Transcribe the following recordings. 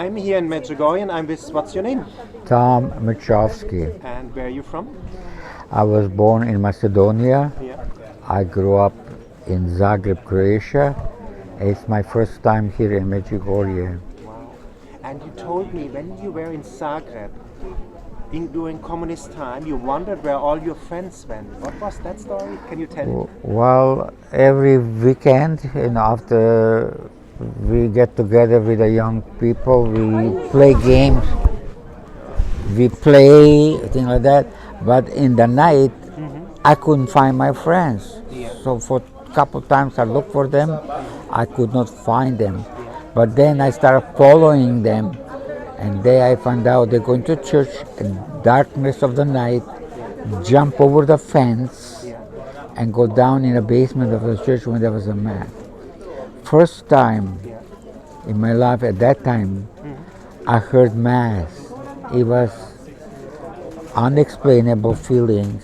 I'm here in Medjugorje and I'm with, what's your name? Tom Michovsky. And where are you from? I was born in Macedonia. Yeah. I grew up in Zagreb, Croatia. It's my first time here in Medjugorje. Wow. And you told me when you were in Zagreb, during communist time, you wondered where all your friends went. What was that story? Can you tell me? Well, every weekend, after we get together with the young people, we play games, we play, things like that. But in the night, I couldn't find my friends. Yeah. So for a couple times I looked for them, I could not find them. But then I started following them, and there I found out they're going to church in darkness of the night, jump over the fence, and go down in the basement of the church when there was a mass. First time in my life at that time, I heard mass. It was unexplainable feeling,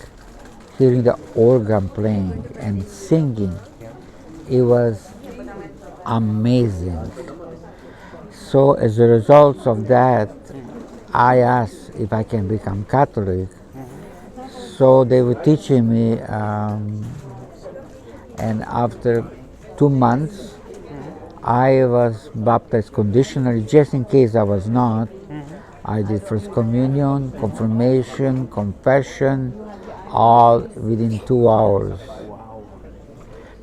hearing the organ playing and singing. It was amazing. So as a result of that, I asked if I can become Catholic. So they were teaching me, and after 2 months, I was baptized conditionally, just in case I was not. I did First Communion, Confirmation, Confession, all within 2 hours.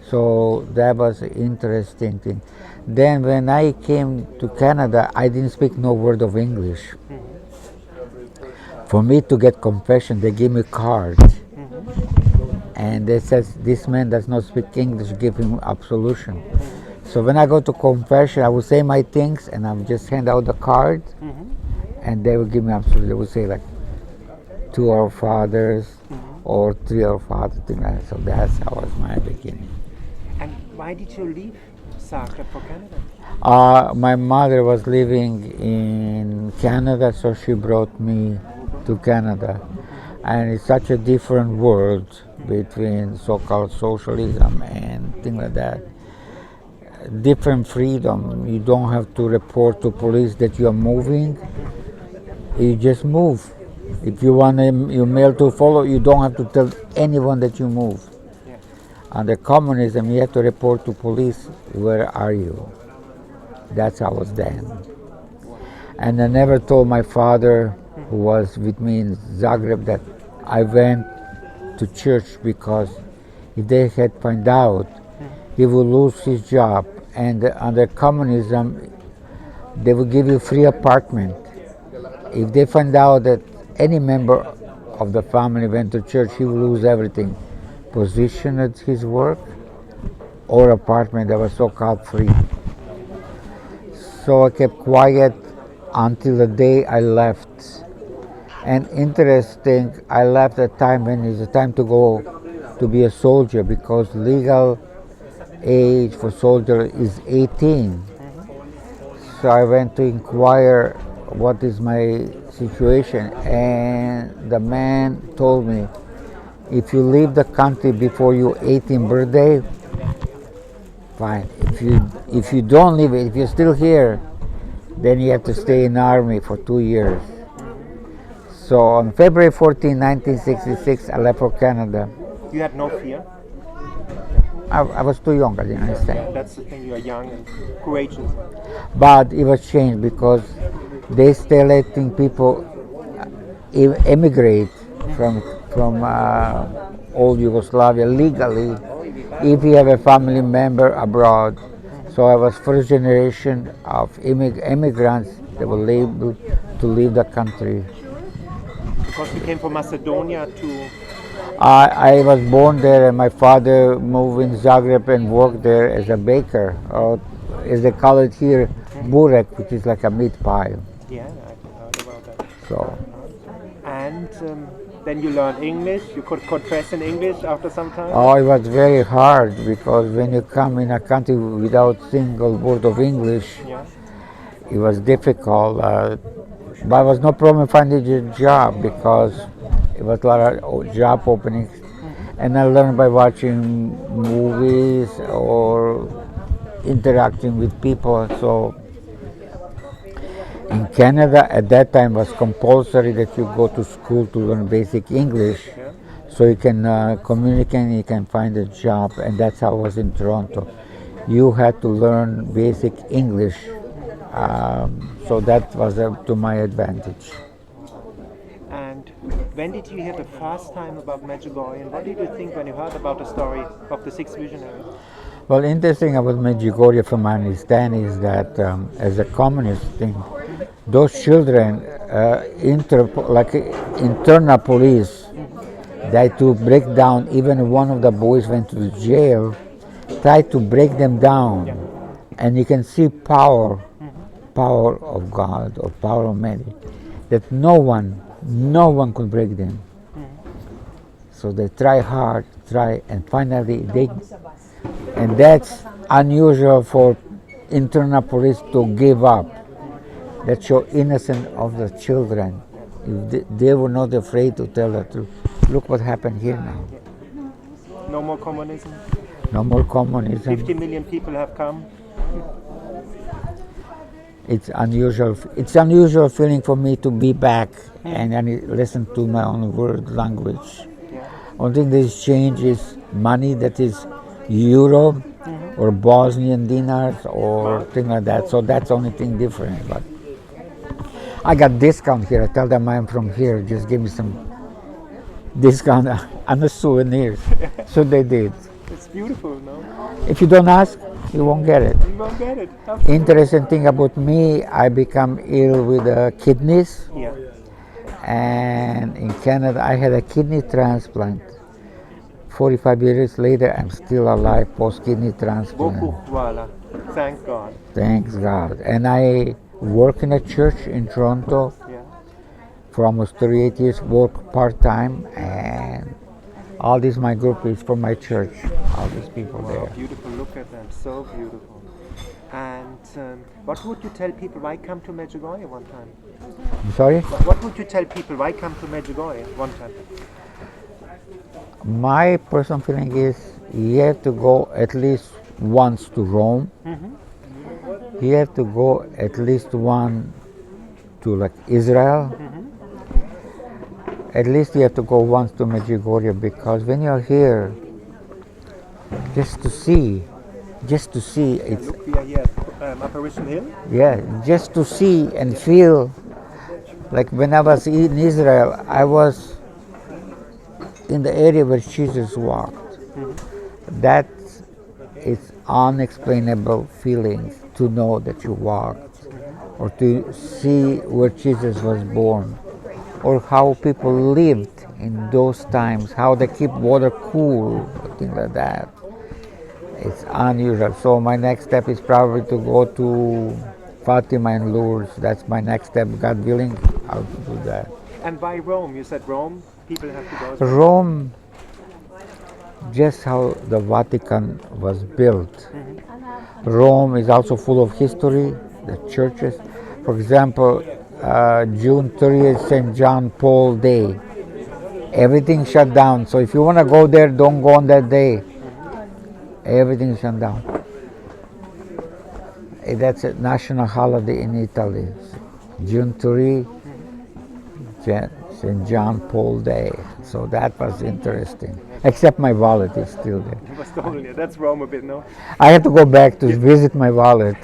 So that was an interesting thing. Then when I came to Canada, I didn't speak no word of English. For me to get confession, they gave me a card. And they said, this man does not speak English, give him absolution. So when I go to confession, I would say my things and I would just hand out the card, and they would give me absolution. They would say like 2 Our Fathers or 3 Our Fathers, things like that. So that's how was my beginning. And why did you leave Zagreb for Canada? My mother was living in Canada, so she brought me to Canada. And it's such a different world between so-called socialism and things like that. Different freedom. You don't have to report to police that you are moving. You just move. If you want your mail to follow, you don't have to tell anyone that you move. Under communism, you have to report to police, where are you? That's how it was then. And I never told my father, who was with me in Zagreb, that I went to church, because if they had found out, he would lose his job. And under communism, they would give you free apartment. If they find out that any member of the family went to church, he would lose everything. Position at his work or apartment that was so-called free. So I kept quiet until the day I left. And interesting, I left at a time when it's time to go to be a soldier, because legal age for soldier is 18. So I went to inquire what is my situation, and the man told me, if you leave the country before your 18th birthday, fine. If you don't leave it, if you're still here, then you have to stay in the army for 2 years. So on February 14, 1966, I left for Canada. You had no fear? I was too young, I didn't understand. That's the thing, you are young and courageous. But it was changed, because they still letting people emigrate from old Yugoslavia legally, if you have a family member abroad. So I was first generation of immigrants that were able to leave the country. Because you came from Macedonia to... I was born there, and my father moved in Zagreb and worked there as a baker, or as they call it here, burek, which is like a meat pie. Yeah, I heard about that. So. And then you learned English. You could confess in English after some time. Oh, it was very hard, because when you come in a country without single word of English, it was difficult. But it was no problem finding a job, because it was a lot of job openings. And I learned by watching movies or interacting with people. So In Canada, at that time, was compulsory that you go to school to learn basic English, Yeah. so you can communicate, you can find a job, and that's how it was in Toronto. You had to learn basic English, so that was to my advantage. And when did you hear the first time about Medjugorje, and what did you think when you heard about the story of the six visionaries? Well, interesting about Medjugorje, from my understanding, is that as a communist thing, those children, like internal police, they to break down. Even one of the boys went to the jail, tried to break them down, and you can see power of God or power of many, that no one could break them. So they try hard, and finally and that's unusual for internal police to give up. That show innocence of the children. If they were not afraid to tell the truth. Look what happened here now. No more communism. No more communism. 50 million people have come. It's unusual. It's unusual feeling for me to be back and listen to my own word language. Yeah. Only thing that change is money, that is euro or Bosnian dinars or thing like that. So that's the only thing different. But I got discount here. I tell them I'm from here. Just give me some discount on the souvenirs. So they did. It's beautiful, no? If you don't ask, you won't get it. You won't get it. Absolutely. Interesting thing about me, I become ill with kidneys. Yeah. And in Canada, I had a kidney transplant. 45 years later, I'm still alive post-kidney transplant. Beaucoup, voila. Thank God. Thanks God. And I work in a church in Toronto Yeah. for almost 38 years, work part-time, and all this, my group is for my church, all these people Wow, there. beautiful. Look at them. So beautiful. And what would you tell people? Why come to Medjugorje one time? I'm sorry? What would you tell people? Why come to Medjugorje one time? My personal feeling is you have to go at least once to Rome. You have to go at least one to like Israel. At least you have to go once to Medjugorje, because when you're here, just to see it's, Look, we are here at Apparition Hill. yeah, just to see and feel. Like when I was in Israel, I was in the area where Jesus walked. That is unexplainable feeling, to know that you walked, or to see where Jesus was born, or how people lived in those times, how they keep water cool, things like that. It's unusual. So my next step is probably to go to Fatima and Lourdes. That's my next step. God willing, I'll do that. And why Rome? You said Rome. People have to go. There. Rome, just how the Vatican was built. Rome is also full of history, the churches. For example, June 30th, St. John Paul Day. Everything shut down. So if you want to go there, don't go on that day. Everything shut down. That's a national holiday in Italy. June 3, St. John Paul Day. So that was interesting. Except my wallet is still there. It was stolen. Yeah, that's Rome a bit, no? I have to go back to visit my wallet.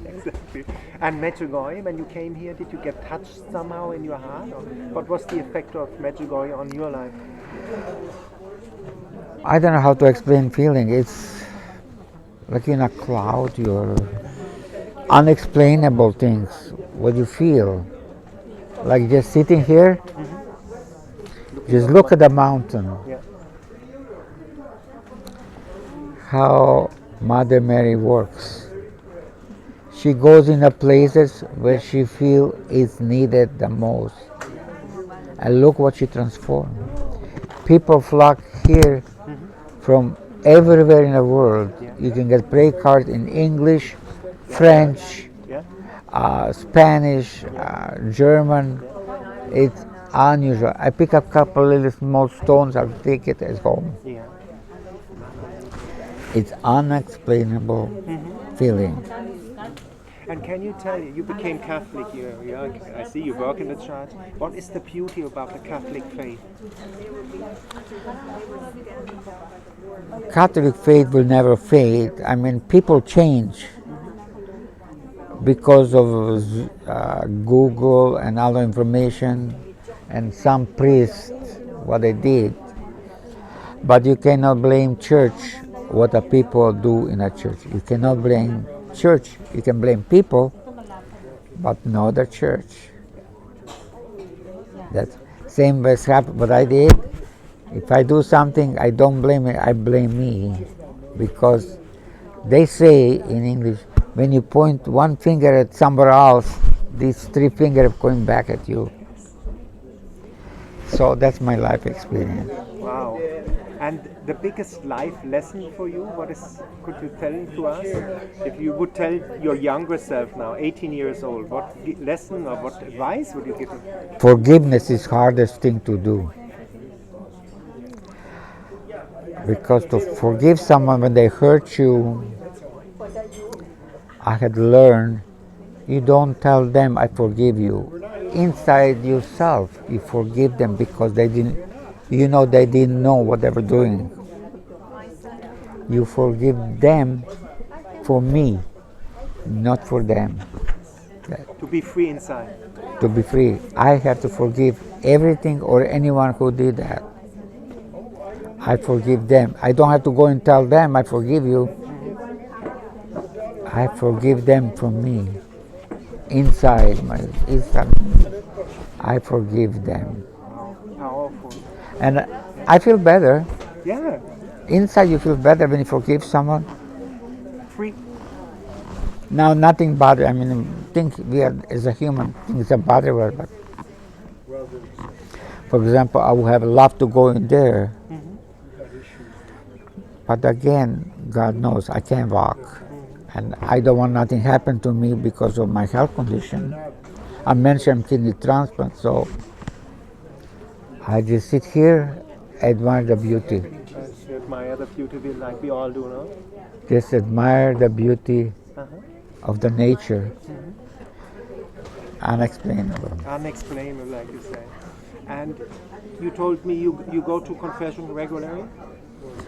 Exactly. And Medjugorje, when you came here, did you get touched somehow in your heart? Or what was the effect of Medjugorje on your life? I don't know how to explain feeling. It's like in a cloud, you're unexplainable things, what you feel. Like just sitting here, just look at the mountain. Yeah. How Mother Mary works. She goes in the places where she feels it's needed the most. And look what she transformed. People flock here from everywhere in the world. You can get prayer cards in English, French, Spanish, German. It's unusual. I pick up a couple little small stones, I'll take it as home. Yeah. It's unexplainable feeling. And can you tell, you became Catholic, I see you work in the church. What is the beauty about the Catholic faith? Catholic faith will never fade. I mean, people change because of Google and other information, and some priests, what they did. But you cannot blame church what the people do in a church. You cannot blame church. You can blame people, but not the church. That's same as what I did. If I do something, I don't blame it. I blame me, because they say in English, when you point one finger at somewhere else, these three fingers are going back at you. So that's my life experience. Wow. And the biggest life lesson for you, what is, could you tell to us? If you would tell your younger self now, 18 years old, what lesson or what advice would you give him? Forgiveness is hardest thing to do. Because to forgive someone when they hurt you, I had learned, you don't tell them I forgive you. Inside yourself, you forgive them because they didn't know what they were doing. You forgive them for me, not for them. To be free inside. To be free. I have to forgive everything or anyone who did that. I forgive them. I don't have to go and tell them I forgive you. I forgive them from me. Inside. I forgive them. Powerful. And I feel better. Yeah. Inside you feel better when you forgive someone. Free. Now nothing bothers. I mean, think we are as a human, things that bother us. But for example, I would have loved to go in there. But again, God knows I can't walk. And I don't want nothing happen to me because of my health condition. I mentioned kidney transplant, so I just sit here, admire the beauty. You admire the beauty like we all do, no? Just admire the beauty of the nature. Unexplainable. Unexplainable, like you say. And you told me you go to confession regularly?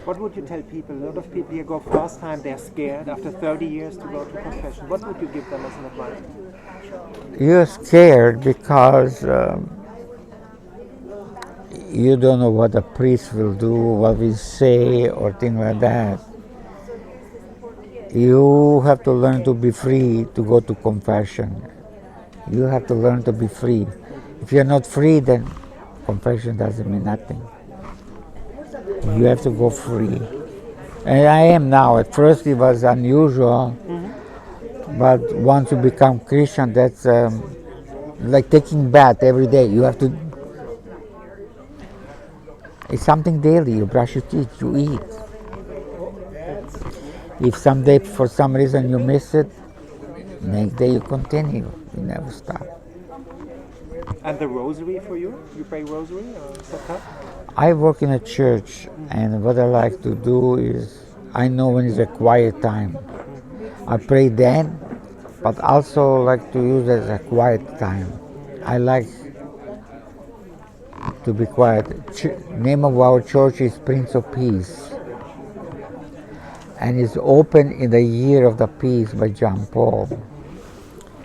What would you tell people? A lot of people here go first time, they're scared after 30 years to go to confession. What would you give them as an advice? You're scared because you don't know what the priest will do, what will say, or things like that. You have to learn to be free to go to confession. You have to learn to be free. If you're not free, then confession doesn't mean nothing. You have to go free. And I am now. At first it was unusual, but once you become Christian, that's like taking bath every day. You have to. It's something daily. You brush your teeth, you eat. If someday for some reason you miss it, next day you continue. You never stop. And the rosary for you? You pray rosary or is that tough? I work in a church, and what I like to do is, I know when it's a quiet time. I pray then, but also like to use it as a quiet time. I like to be quiet. Name of our church is Prince of Peace, and it's open in the Year of the Peace by John Paul.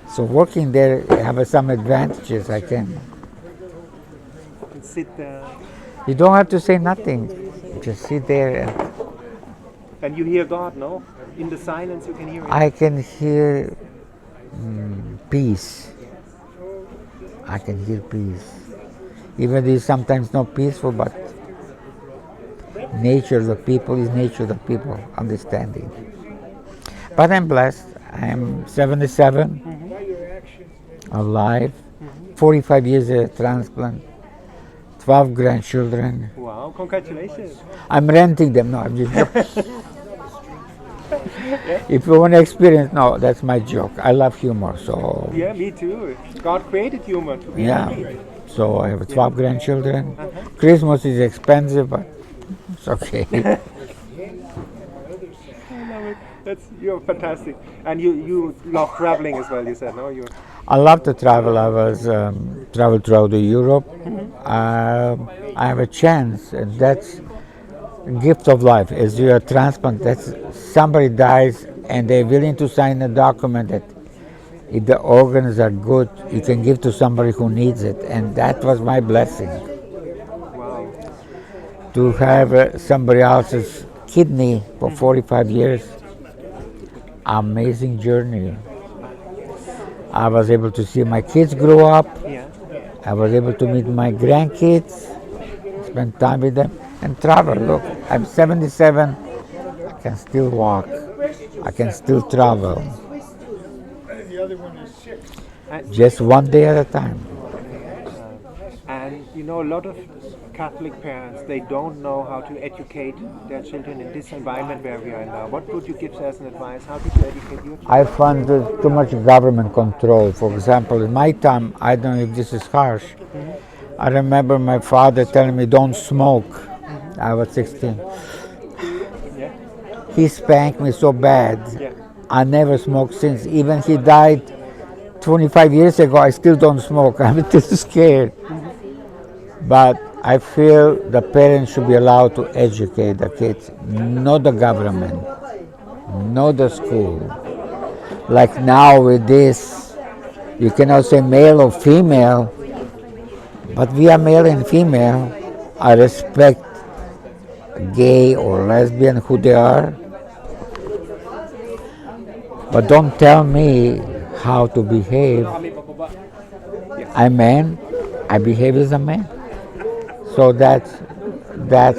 So working there, I have some advantages. I can sit there. You don't have to say nothing. Just sit there. And you hear God, no? In the silence you can hear Him. I can hear peace. I can hear peace. Even though it's sometimes not peaceful, but nature of the people is nature of the people, understanding. But I'm blessed. I'm 77, alive, 45 years of transplant. 12 grandchildren. Wow, congratulations. I'm renting them. No, I'm just joking. If you want to experience, no, that's my joke. I love humor, so. Yeah, me too. God created humor to be happy. So I have 12 grandchildren. Christmas is expensive, but it's okay. I love it. You're fantastic. And you love traveling as well, you said, no? I love to travel. I was traveled throughout Europe. I have a chance, and that's a gift of life. As you are transplant, that's somebody dies, and they're willing to sign a document that if the organs are good, you can give to somebody who needs it, and that was my blessing. Wow. To have somebody else's kidney for 45 years, amazing journey. I was able to see my kids grow up. Yeah. I was able to meet my grandkids, spend time with them, and travel. Look, I'm 77. I can still walk. I can still travel. Just one day at a time. And a lot of Catholic parents, they don't know how to educate their children in this environment where we are now. What would you give as an advice? How did you educate your children? I found too much government control. For example, in my time, I don't know if this is harsh. I remember my father telling me, don't smoke. I was 16. Yeah. He spanked me so bad. Yeah. I never smoked since. Even he died 25 years ago, I still don't smoke. I'm too scared. But I feel the parents should be allowed to educate the kids, not the government, not the school. Like now with this, you cannot say male or female, but we are male and female. I respect gay or lesbian who they are, but don't tell me how to behave. I'm a man, I behave as a man. So that's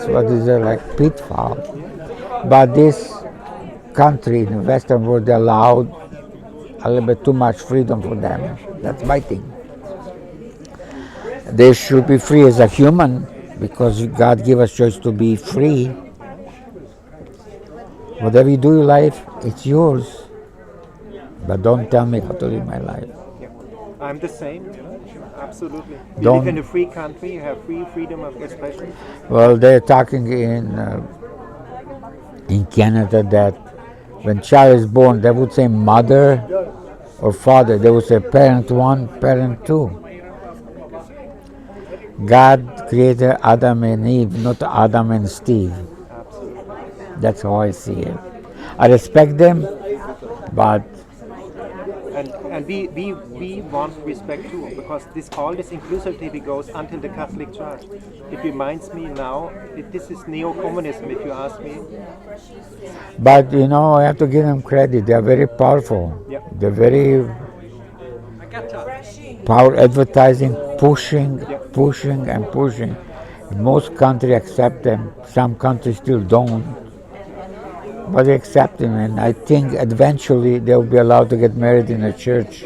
what is like pitfall. But this country in the Western world, they allowed a little bit too much freedom for them. That's my thing. They should be free as a human because God gave us choice to be free. Whatever you do in life, it's yours. But don't tell me how to live my life. Yeah. I'm the same, absolutely. We Don't- live in a free country, you have freedom of expression. Well, they're talking in Canada that when child is born, they would say mother or father. They would say parent one, parent two. God created Adam and Eve, not Adam and Steve. Absolutely. That's how I see it. I respect them, but And we want respect too, because all this inclusivity goes until the Catholic Church. It reminds me now, this is neo-communism, if you ask me. I have to give them credit. They are very powerful. Yeah. They're very power advertising, pushing and pushing. Most countries accept them. Some countries still don't. But they accept them, and I think eventually they'll be allowed to get married in a church,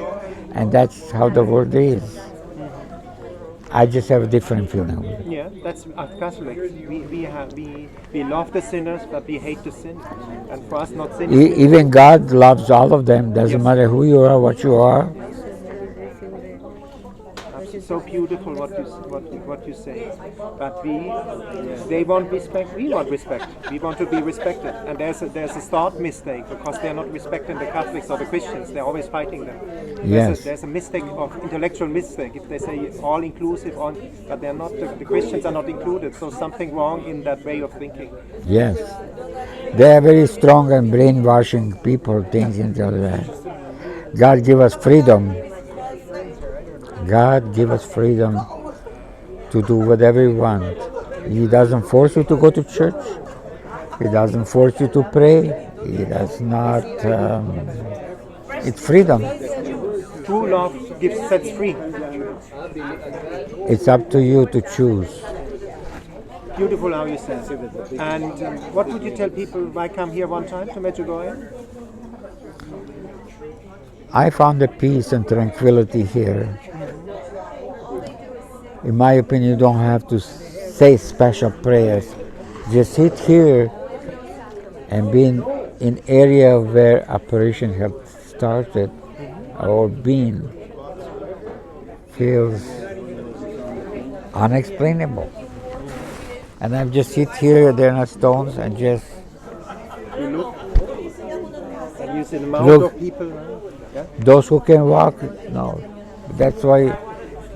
and that's how the world is. I just have a different feeling. Yeah, that's us Catholics. We love the sinners, but we hate the sin. And for us, not sin. Even God loves all of them. Doesn't matter who you are, what you are. It's so beautiful what you say. But they want respect. We want respect. We want to be respected. And there's a start mistake because they're not respecting the Catholics or the Christians. They're always fighting them. Yes. There's a mistake of intellectual mistake if they say all inclusive, but they're not. The Christians are not included. So something wrong in that way of thinking. Yes. They are very strong and brainwashing people thinking that God give us freedom. God give us freedom to do whatever we want. He doesn't force you to go to church. He doesn't force you to pray. He does not. It's freedom. True love sets free. It's up to you to choose. Beautiful how you say it. And what would you tell people? Why come here one time to Medjugorje? I found the peace and tranquility here. In my opinion, you don't have to say special prayers. Just sit here and be in area where Apparition Hill started or been feels unexplainable. And I just sit here, there are no stones, and just There's an amount Look. of people. Yeah? Those who can walk, no. That's why.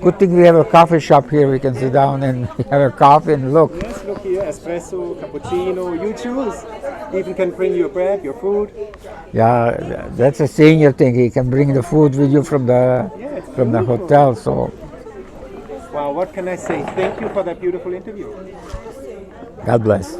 Good thing we have a coffee shop here. We can sit down and have a coffee and look. Yes, look here, espresso, cappuccino, you choose. Even can bring your bread, your food. Yeah, that's a senior thing. He can bring the food with you from the hotel. So, wow, what can I say? Thank you for that beautiful interview. God bless.